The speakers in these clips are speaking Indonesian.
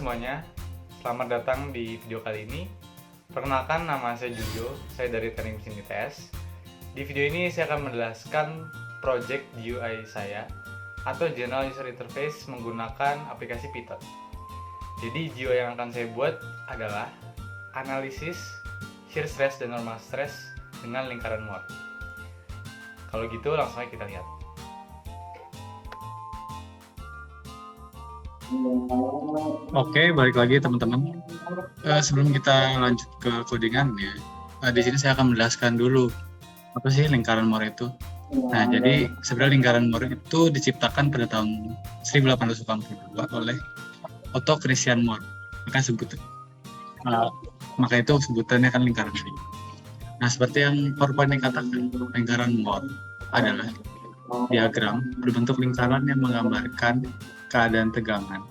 semuanya, selamat datang di video kali ini. Perkenalkan, nama saya Jujo, saya dari Teknik Mesin ITS. Di video ini saya akan menjelaskan project GUI saya atau General User Interface menggunakan aplikasi Python. Jadi GUI yang akan saya buat adalah analisis shear stress dan normal stress dengan lingkaran Moore. Kalau gitu langsung aja kita lihat. Oke, balik lagi teman-teman. Sebelum kita lanjut ke codingannya, di sini saya akan menjelaskan dulu apa sih lingkaran Moore itu. Nah, jadi sebenarnya lingkaran Moore itu diciptakan pada tahun 1882 oleh Otto Christian Moore. Maka itu sebutannya kan lingkaran Moore. Nah, seperti yang PowerPoint katakan, lingkaran Moore adalah diagram berbentuk lingkaran yang menggambarkan keadaan tegangan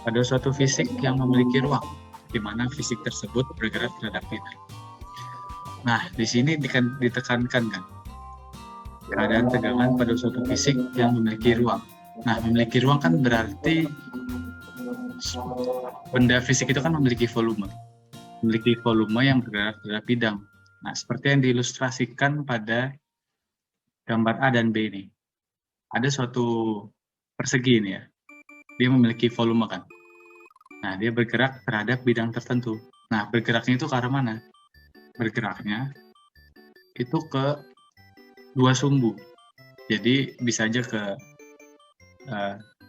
pada suatu fisik yang memiliki ruang, di mana fisik tersebut bergerak terhadap kita. Nah, di sini ditekankan kan, keadaan tegangan pada suatu fisik yang memiliki ruang. Nah, memiliki ruang kan berarti benda fisik itu kan memiliki volume yang bergerak terhadap bidang. Nah, seperti yang diilustrasikan pada gambar A dan B ini. Ada suatu persegi ini ya, dia memiliki volume kan. Nah, dia bergerak terhadap bidang tertentu. Nah, bergeraknya itu ke arah mana? Bergeraknya itu ke dua sumbu. Jadi bisa aja ke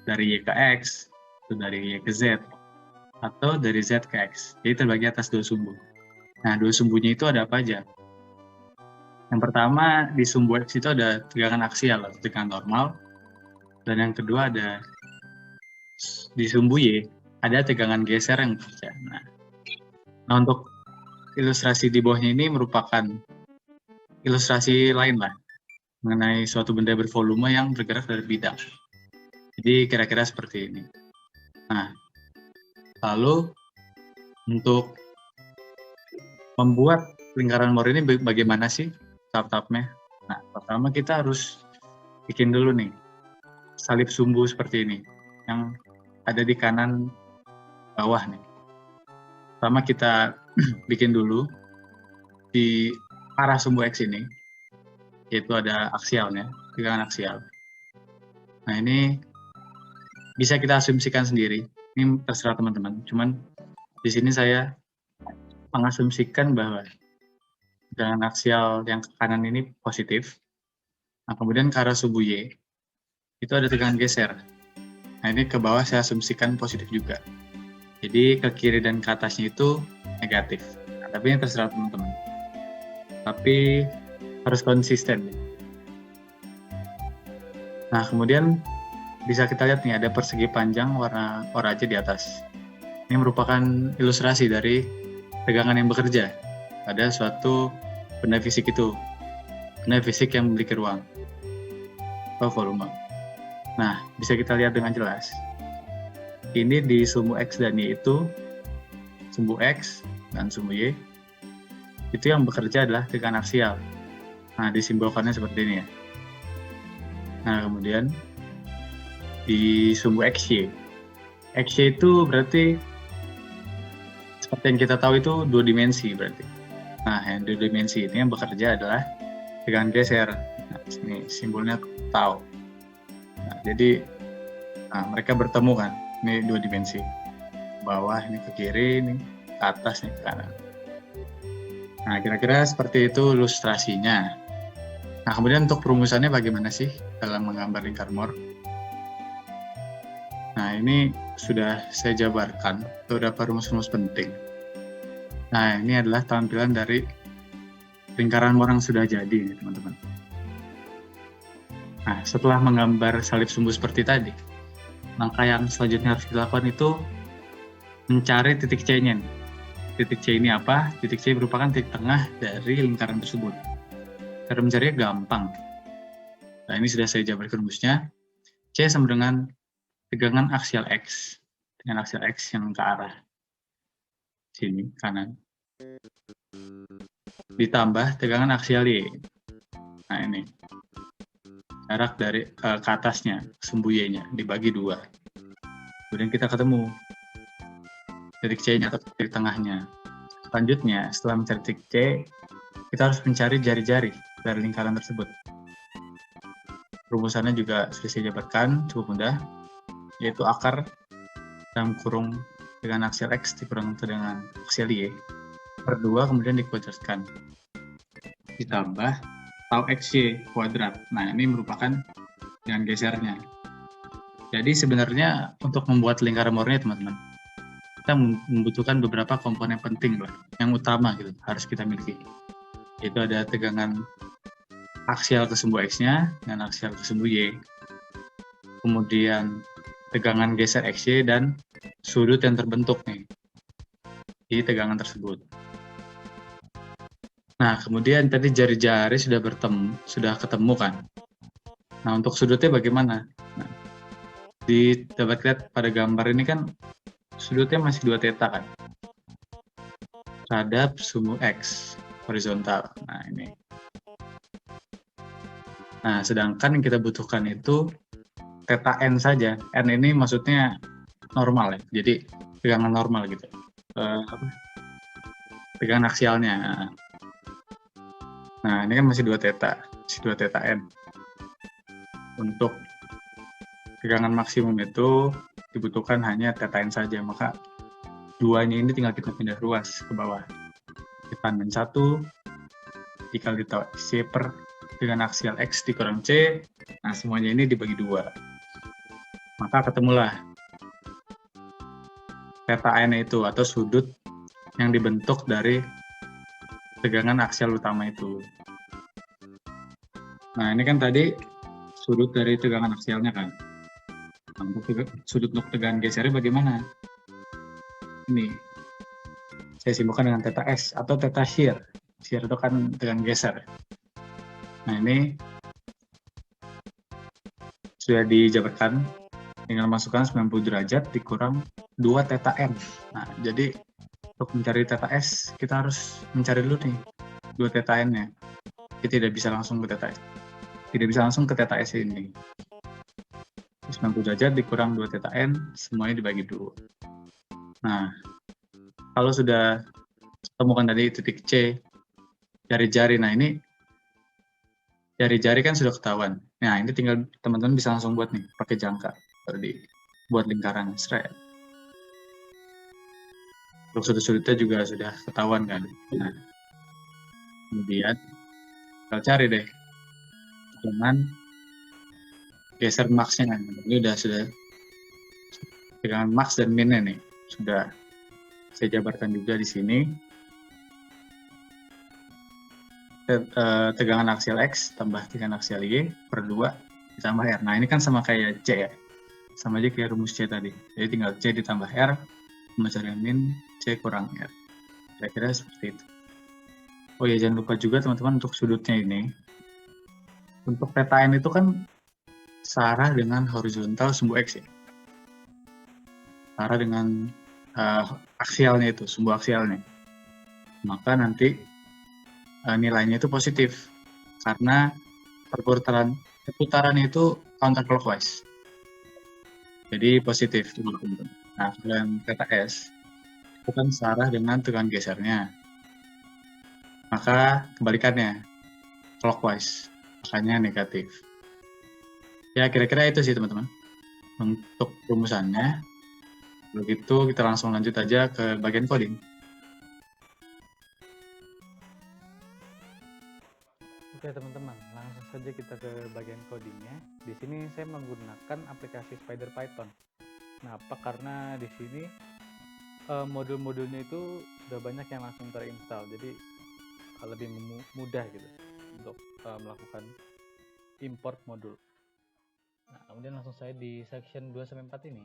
dari Y ke X, atau dari Y ke Z, atau dari Z ke X. Jadi terbagi atas dua sumbu. Nah, dua sumbunya itu ada apa aja? Yang pertama, di sumbu X itu ada tegangan aksial atau tegangan normal. Dan yang kedua ada di sumbu Y ada tegangan geser yang bekerja. Nah, untuk ilustrasi di bawahnya ini merupakan ilustrasi lain lah mengenai suatu benda bervolume yang bergerak dari bidang. Jadi kira-kira seperti ini. Nah, lalu untuk membuat lingkaran Moore ini bagaimana sih tahap-tahapnya? Nah, pertama kita harus bikin dulu nih salib sumbu seperti ini yang ada di kanan bawah nih. Pertama kita bikin dulu di arah sumbu X ini, yaitu ada aksialnya, tegangan aksial. Nah, ini bisa kita asumsikan sendiri. Ini terserah teman-teman. Cuman di sini saya mengasumsikan bahwa tegangan aksial yang ke kanan ini positif. Nah, kemudian ke arah sumbu Y itu ada tegangan geser. Nah, ini ke bawah saya asumsikan positif juga. Jadi ke kiri dan ke atasnya itu negatif. Nah, tapi ini terserah teman-teman. Tapi harus konsisten. Nah, kemudian bisa kita lihat nih ada persegi panjang warna oranye di atas. Ini merupakan ilustrasi dari tegangan yang bekerja pada suatu benda fisik itu. Benda fisik yang memiliki ruang atau volume. Nah, bisa kita lihat dengan jelas. Ini di sumbu X dan Y itu, sumbu X dan sumbu Y, itu yang bekerja adalah tegangan aksial. Nah, disimbolkannya seperti ini ya. Nah, kemudian di sumbu XY. XY itu berarti seperti yang kita tahu itu dua dimensi berarti. Nah, yang dua dimensi ini yang bekerja adalah tegangan geser. Nah, ini simbolnya tau. Nah, jadi mereka bertemu kan. Ini dua dimensi. Bawah ini ke kiri, ini ke atas, ini ke kanan. Nah, kira-kira seperti itu ilustrasinya. Nah, kemudian untuk perumusannya bagaimana sih dalam menggambar lingkar Moore? Nah, ini sudah saya jabarkan beberapa rumus-rumus penting. Nah, ini adalah tampilan dari lingkaran Moore yang sudah jadi, teman-teman. Nah, setelah menggambar salib sumbu seperti tadi, langkah yang selanjutnya harus dilakukan itu mencari titik C-nya. Titik C ini apa? Titik C merupakan titik tengah dari lingkaran tersebut. Cara mencarinya gampang. Nah, ini sudah saya jabarkan rumusnya. C sama dengan tegangan aksial X. Tegangan aksial X yang ke arah sini, kanan. Ditambah tegangan aksial Y. Nah, ini. Jarak dari ke atasnya, sumbu Y-nya, dibagi 2. Kemudian kita ketemu. titik C-nya atau titik tengahnya. Selanjutnya, setelah mencari titik C, kita harus mencari jari-jari dari lingkaran tersebut. Rumusannya juga sudah saya jabarkan, cukup mudah, yaitu akar dalam kurung dengan aksial X dikurang dengan aksial Y per 2 kemudian dikuadratkan. Ditambah tau XY kuadrat. Nah, ini merupakan dengan gesernya. Jadi sebenarnya untuk membuat lingkaran murni, teman-teman, kita membutuhkan beberapa komponen penting lah, yang utama gitu, harus kita miliki. Yaitu ada tegangan aksial ke sumbu X-nya dengan aksial ke sumbu Y. Kemudian tegangan geser XY dan sudut yang terbentuk nih di tegangan tersebut. Nah, kemudian tadi jari-jari sudah ketemu kan. Nah, untuk sudutnya bagaimana? Nah, dapat lihat pada gambar ini kan sudutnya masih 2 theta kan terhadap sumbu X horizontal. Nah, ini. Nah, sedangkan yang kita butuhkan itu theta n saja. N ini maksudnya normal ya. Jadi tegangan normal gitu. Tegangan aksialnya. Nah, ini kan masih 2 theta, masih 2 theta n. Untuk tegangan maksimum itu dibutuhkan hanya theta n saja, maka duanya ini tinggal kita pindah ruas ke bawah. Kita min 1 dikali tau C per dengan aksial X dikurang C, nah semuanya ini dibagi 2. Maka ketemulah theta n itu atau sudut yang dibentuk dari tegangan aksial utama itu. Nah, ini kan tadi sudut dari tegangan aksialnya kan. Nah, untuk sudut untuk tegangan gesernya bagaimana? Ini saya simpulkan dengan theta S atau theta shear. Shear itu kan tegangan geser. Nah, ini sudah dijabarkan dengan masukkan 90 derajat dikurang 2 theta n. Nah, jadi untuk mencari theta S, kita harus mencari dulu nih 2 theta n-nya. Kita tidak bisa langsung ke theta S. Tidak bisa langsung ke theta S ini. 90 derajat dikurang 2 theta n, semuanya dibagi 2. Nah, kalau sudah temukan tadi titik C, jari-jari, nah ini jari-jari kan sudah ketahuan. Nah, ini tinggal teman-teman bisa langsung buat nih, pakai jangka. Buat lingkaran, straight. Untuk sudut-sudutnya juga sudah ketahuan kan. Nah, kemudian kita cari deh dengan geser max-nya kan. Ini sudah dengan max dan min-nya nih. Sudah saya jabarkan juga di sini. Tegangan aksial X tambah tegangan aksial Y per 2 ditambah R. Nah, ini kan sama kayak C ya. Sama aja kayak rumus C tadi. Jadi tinggal C ditambah R, mencari min, C kurang R. Kira-kira seperti itu. Oh ya, jangan lupa juga teman-teman untuk sudutnya ini. Untuk theta n itu kan searah dengan horizontal sumbu X ya. Searah dengan aksialnya itu, sumbu aksialnya. Maka nanti nilainya itu positif. Karena perputaran itu counterclockwise. Jadi positif. Nah, kalau yang theta S itu kan searah dengan tegangan gesernya. Maka kebalikannya, clockwise. Makanya negatif. Ya, kira-kira itu sih teman-teman. Untuk rumusannya. Begitu kita langsung lanjut aja ke bagian coding. Oke teman-teman, langsung saja kita ke bagian codingnya. Di sini saya menggunakan aplikasi SpiderPython. Kenapa? Karena di sini modul-modulnya itu sudah banyak yang langsung terinstall, jadi lebih mudah gitu untuk melakukan import modul. Nah, kemudian langsung saya di section 2-4 ini,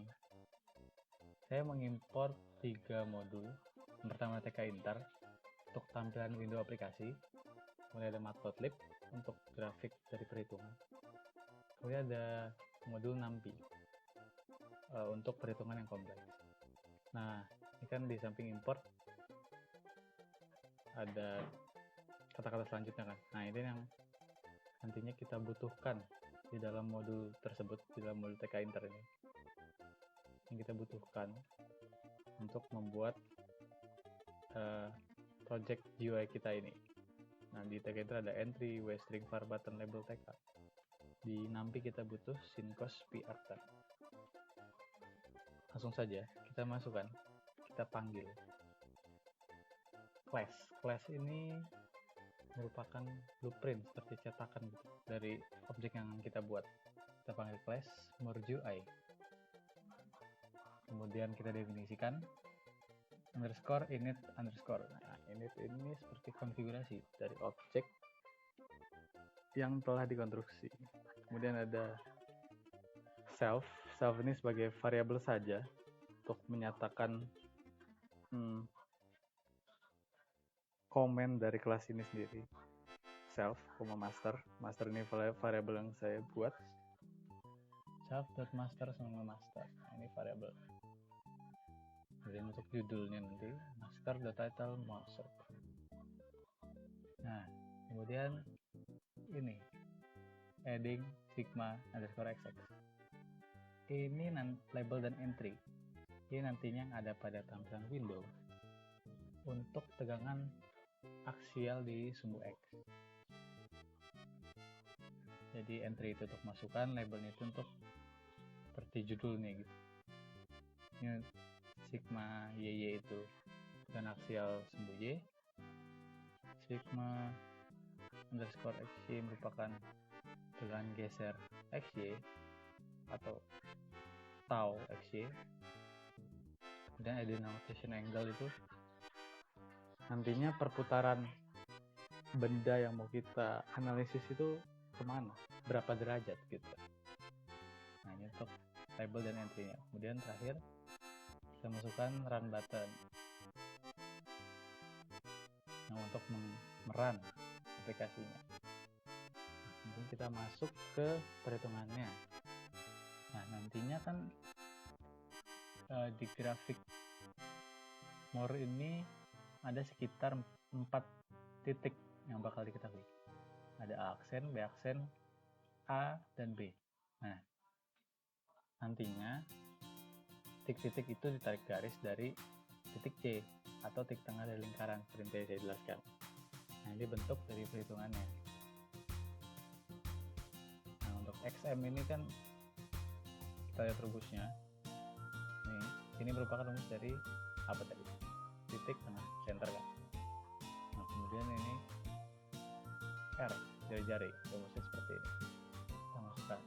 saya mengimport 3 modul. Yang pertama TK Inter untuk tampilan window aplikasi. Kemudian ada Matplotlib untuk grafik dari perhitungan. Kemudian ada modul NumPy untuk perhitungan yang kompleks. Nah, ini kan di samping import ada kata-kata selanjutnya kan. Nah, ini yang nantinya kita butuhkan di dalam modul tersebut, di dalam modul TK Inter ini. Yang kita butuhkan untuk membuat project GUI kita ini. Nah, di tag itu ada entry, string, var, button, label, tag. Di nampi kita butuh syncos p-arter. Langsung saja kita masukkan, kita panggil class. Class ini merupakan blueprint seperti cetakan gitu dari objek yang kita buat. Kita panggil class mergeUI. Kemudian kita definisikan underscore init underscore. Nah, init ini seperti konfigurasi dari objek yang telah dikonstruksi. Kemudian ada self. Self ini sebagai variabel saja untuk menyatakan komen dari kelas ini sendiri. Self, master. Master ini variabel yang saya buat. Self.master sama master. Nah, ini variabel. Kemudian untuk judulnya nanti master.title master. Nah, kemudian ini heading sigma underscore xx. Ini label dan entry. Ini nantinya ada pada tampilan window untuk tegangan aksial di sumbu X. Jadi entry itu untuk masukan, labelnya itu untuk seperti judulnya gitu. Ini sigma YY itu tegangan aksial sumbu Y. Sigma underscore XY merupakan tegangan geser XY atau tau XY. Dan denotation angle itu nantinya perputaran benda yang mau kita analisis itu kemana, berapa derajat gitu. Nah, ini untuk label dan entry-nya. Kemudian terakhir kita masukkan run button. Nah, untuk merun aplikasinya. Nah, kemudian kita masuk ke perhitungannya. Nah, nantinya kan di grafik more ini ada sekitar 4 titik yang bakal diketahui. Ada A aksen, B aksen, A, dan B. Nah, nantinya titik-titik itu ditarik garis dari titik C atau titik tengah dari lingkaran seperti yang saya jelaskan. Nah, ini bentuk dari perhitungannya. Nah, untuk XM ini kan kita lihat rumusnya. Nih, ini merupakan rumus dari apa tadi? Titik tengah center kan. Nah, kemudian ini R jari-jari, rumusnya seperti ini. Kita masukkan.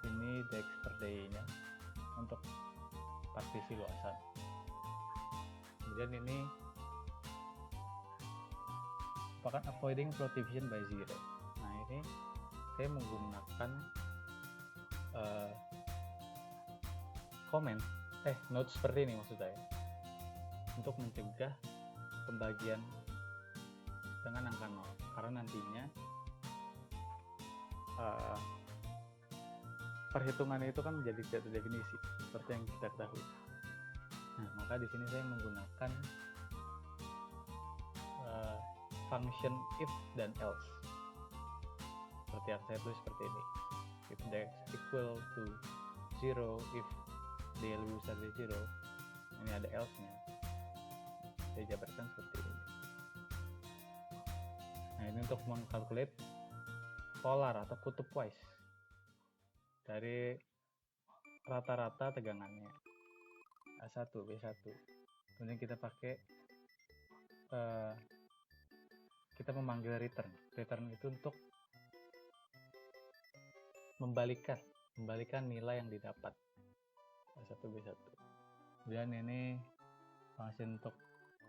Ini dex per day-nya untuk partisi luasan. Kemudian ini merupakan avoiding float division by zero. Nah, ini saya menggunakan note seperti ini maksud saya, untuk mencegah pembagian dengan angka 0, karena nantinya perhitungannya itu kan menjadi tidak terdefinisi seperti yang kita ketahui. Nah, maka di sini saya menggunakan function if dan else seperti yang saya tulis seperti ini. If dex equal to 0, if dia lebih besar dari 0, ini ada else-nya. Saya jabarkan seperti ini. Nah, ini untuk mengkalkulate polar atau kutub wise dari rata-rata tegangannya A1, B1. Kemudian kita pakai kita memanggil return. Return itu untuk membalikan nilai yang didapat A1, B1. Kemudian ini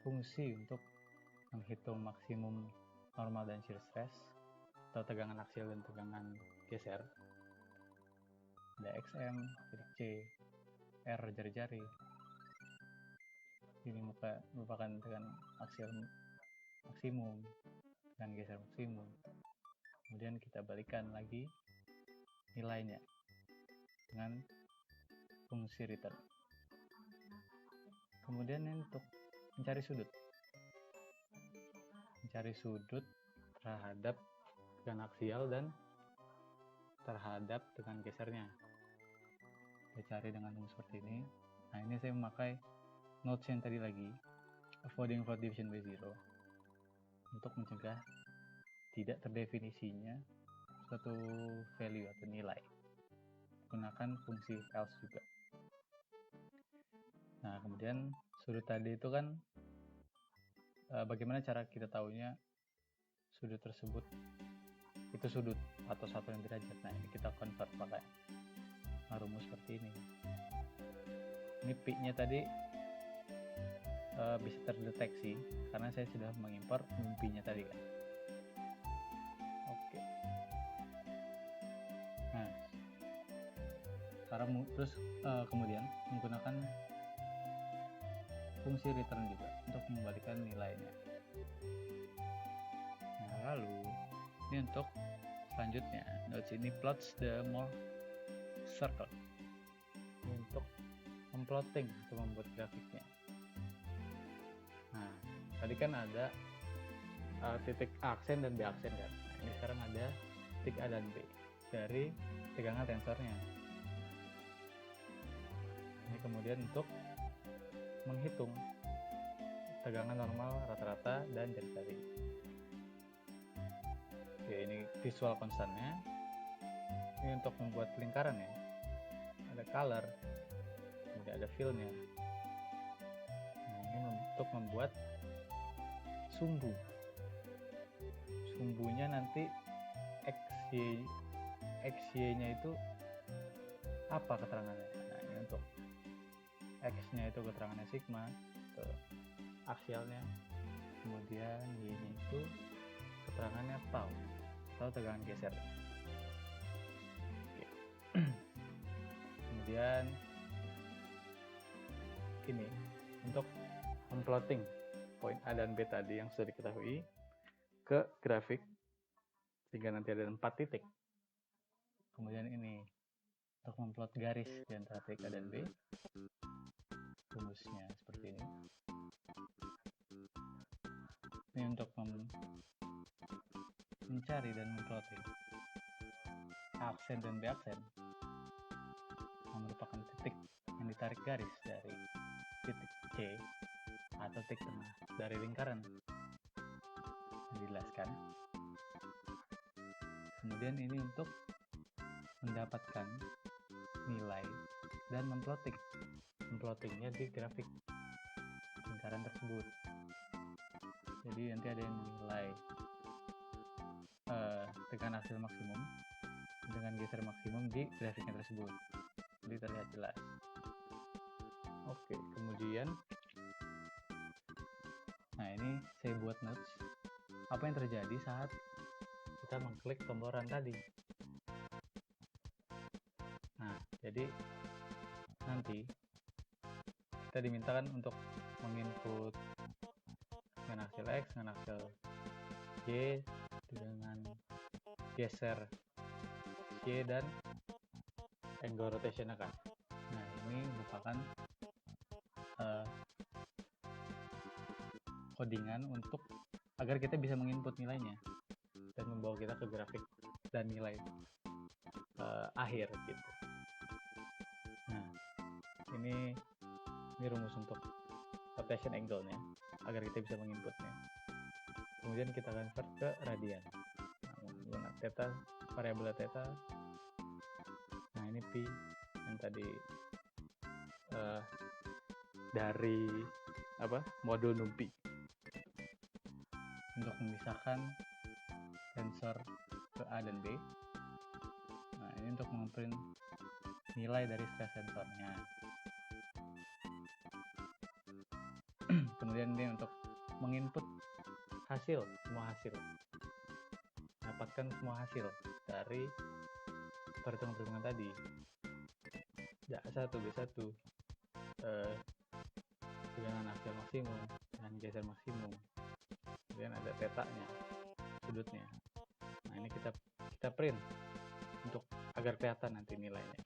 fungsi untuk menghitung maksimum normal dan shear stress atau tegangan aksial dan tegangan geser. Ada XM, titik C, R jari-jari. Ini merupakan tegangan aksial maksimum, tegangan geser maksimum. Kemudian kita balikan lagi nilainya dengan fungsi return. Kemudian untuk mencari sudut terhadap tegangan aksial dan terhadap tegangan gesernya. Kita cari dengan rumus seperti ini. Nah, ini saya memakai notes yang tadi lagi, avoiding fraud division by zero, untuk mencegah tidak terdefinisinya suatu value atau nilai. Gunakan fungsi else juga. Nah, kemudian sudut tadi itu kan bagaimana cara kita tahunya sudut tersebut itu sudut atau satuan derajat. Nah, ini kita convert pakai rumus seperti ini. Ini P-nya tadi bisa terdeteksi karena saya sudah mengimpor P-nya tadi kan. Oke. Nah, terus kemudian menggunakan fungsi return juga untuk mengembalikan nilainya. Nah, lalu ini untuk selanjutnya, notes ini plots the more circle. Ini untuk memplotting atau membuat grafiknya. Nah, tadi kan ada titik A aksen dan B aksen kan. Nah, ini sekarang ada titik A dan B dari tegangan tensornya. Ini kemudian untuk menghitung tegangan normal, rata-rata, dan jari-jari. Oke, ini visual konstannya. Ini untuk membuat lingkaran ya. Ada color, kemudian ada fill-nya. Nah, ini untuk membuat sumbu. Sumbunya nanti XY-nya itu apa keterangannya? Nah, ini untuk X-nya itu keterangannya sigma, aksialnya, kemudian Y-nya itu keterangannya tau atau tegangan geser. Oke. Kemudian ini untuk memplotting poin A dan B tadi yang sudah diketahui ke grafik sehingga nanti ada 4 titik. Kemudian ini untuk memplot garis di antara titik A dan B. Rumusnya seperti ini. Ini untuk mencari dan memplotting A aksen dan B aksen yang merupakan titik yang ditarik garis dari titik C atau titik tengah dari lingkaran yang dijelaskan. Kemudian ini untuk mendapatkan nilai dan memplottingnya di grafik lingkaran tersebut. Jadi nanti ada yang nilai tegangan aksial maksimum dengan geser maksimum di grafiknya tersebut. Jadi terlihat jelas. Oke, kemudian nah ini saya buat notes apa yang terjadi saat kita mengklik tombol run tadi. Nah, jadi nanti kita dimintakan untuk menginput dengan hasil X, dengan hasil Y, dengan geser Y dan angle rotation kan. Nah, ini merupakan codingan untuk agar kita bisa menginput nilainya dan membawa kita ke grafik dan nilai akhir gitu. Nah, ini rumus untuk rotation angle-nya agar kita bisa menginputnya. Kemudian kita convert ke radian. Nah, menggunakan theta, variabel theta. Nah, ini pi yang tadi dari modul NumPy untuk memisahkan tensor ke A dan B. Nah, ini untuk memprint nilai dari stress tensornya. Kemudian ini untuk menginput semua hasil, dapatkan semua hasil dari perhitungan-perhitungan tadi. A1, B1, tegangan aksial maksimum, dengan geser maksimum. Kemudian ada tetanya, sudutnya. Nah, ini kita print untuk agar kelihatan nanti nilainya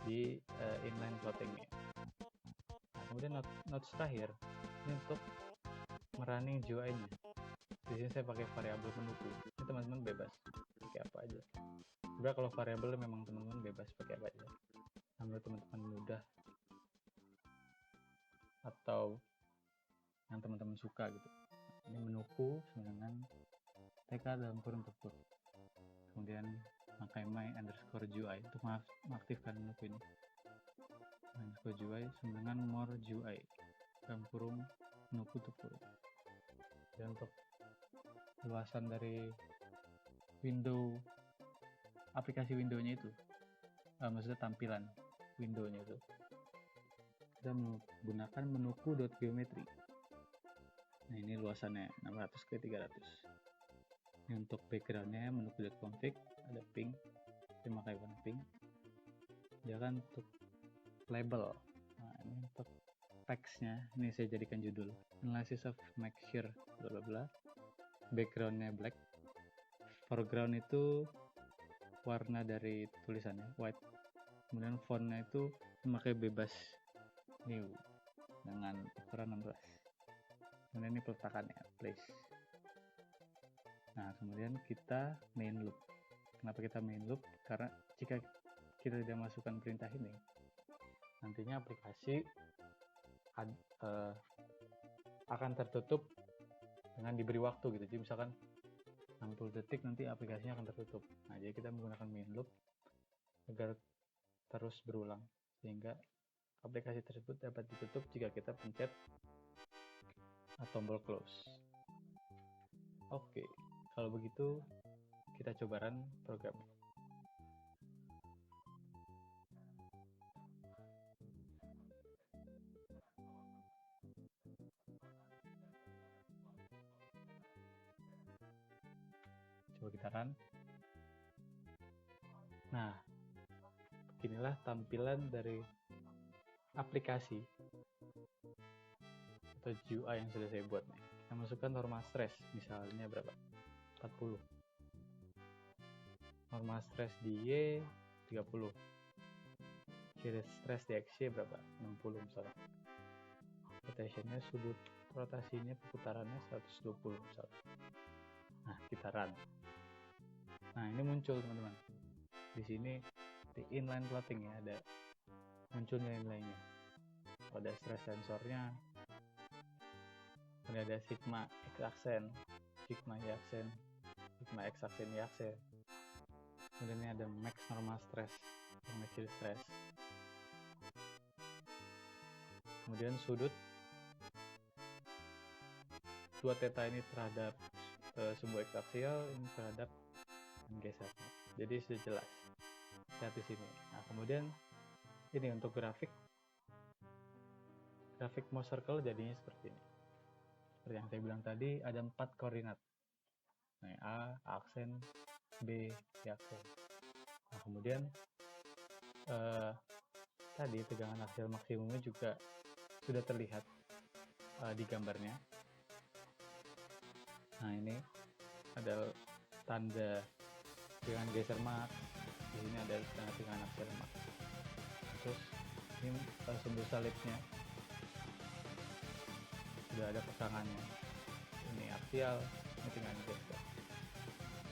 di inline plottingnya. Nah, kemudian notes terakhir ini untuk merunning GUI-nya. Di sini saya pakai variabel penunggu. Ini teman-teman bebas pakai apa aja. Sebenarnya kalau variabel memang teman-teman bebas pakai apa aja. Menurut teman-teman mudah atau yang teman-teman suka gitu. Ini menuku dengan TK dalam kurung tutup, kemudian pakai my_GUI untuk mengaktifkan menuku ini. my_GUI sama dengan more GUI dalam kurung menuku tutup. Dan untuk luasan dari window aplikasi windownya itu, maksudnya tampilan windownya itu, kita menggunakan menuku.geometry. Nah, ini luasannya 600 x 300. Ini untuk backgroundnya menuku.config, ada pink, saya pakai warna pink. Dia kan untuk label. Nah, ini untuk teksnya, ini saya jadikan judul analysis of mixture bla bla bla. Backgroundnya black, foreground itu warna dari tulisannya white, kemudian fontnya itu memakai bebas new dengan ukuran 16. Kemudian ini peletakannya place. Nah, kemudian kita main loop. Kenapa kita main loop? Karena jika kita tidak masukkan perintah ini, nantinya aplikasi akan tertutup dengan diberi waktu gitu. Jadi misalkan 60 detik nanti aplikasinya akan tertutup. Nah, jadi kita menggunakan main loop agar terus berulang sehingga aplikasi tersebut dapat ditutup jika kita pencet tombol close. Oke, kalau begitu kita coba run program. Coba kita run. Nah, beginilah tampilan dari aplikasi atau GUI yang sudah saya buat nih. Kita masukkan normal stress, misalnya berapa? 40. Normal stress di Y 30. Shear stress di XY berapa? 60 misalnya. Rotationnya, sudut rotasinya, perputarannya 120 misalnya. Nah, kita run. Nah, ini muncul teman-teman. Di sini di inline plotting ya, ada muncul nilai-nilainya. Ada stress tensornya, kemudian ada sigma x aksen, sigma y aksen, sigma x aksen y aksen. Kemudian ini ada max normal stress, max yield stress. Kemudian sudut 2 theta ini terhadap sumbu x aksial, ini terhadap geser. Jadi sudah jelas. Lihat di sini. Nah, kemudian ini untuk grafik mouse circle jadinya seperti ini. Seperti yang saya bilang tadi, ada 4 koordinat. Nah, A aksen, B y aksen. Nah, kemudian tadi tegangan aksial maksimumnya juga sudah terlihat di gambarnya. Nah, ini ada tanda tegangan geser mak. Di sini ada tanda tegangan aksial mak. Terus ini sumbu salibnya sudah ada pasangannya. Ini aksial, ini tegangan geser.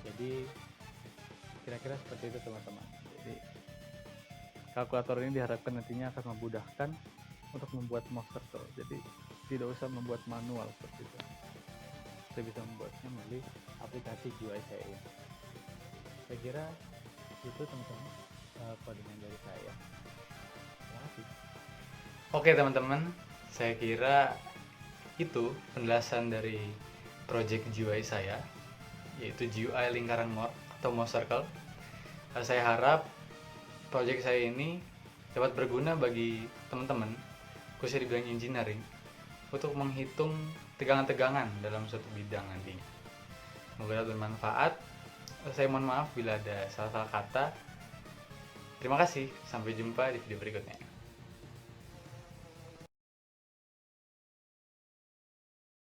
Jadi kira-kira seperti itu teman-teman. Jadi kalkulator ini diharapkan nantinya akan memudahkan untuk membuat mouse circle. Jadi tidak usah membuat manual seperti itu. Saya bisa membuatnya melalui aplikasi GUI saya ini. Saya kira itu teman-teman codingan dari saya. Terima kasih. Oke teman-teman, saya kira itu penjelasan dari project GUI saya, yaitu GUI lingkaran Moore atau mouse circle. Saya harap project saya ini dapat berguna bagi teman-teman, khususnya di bidang engineering, untuk menghitung tegangan-tegangan dalam suatu bidang nantinya. Semoga bermanfaat. Saya mohon maaf bila ada salah-salah kata. Terima kasih, sampai jumpa di video berikutnya.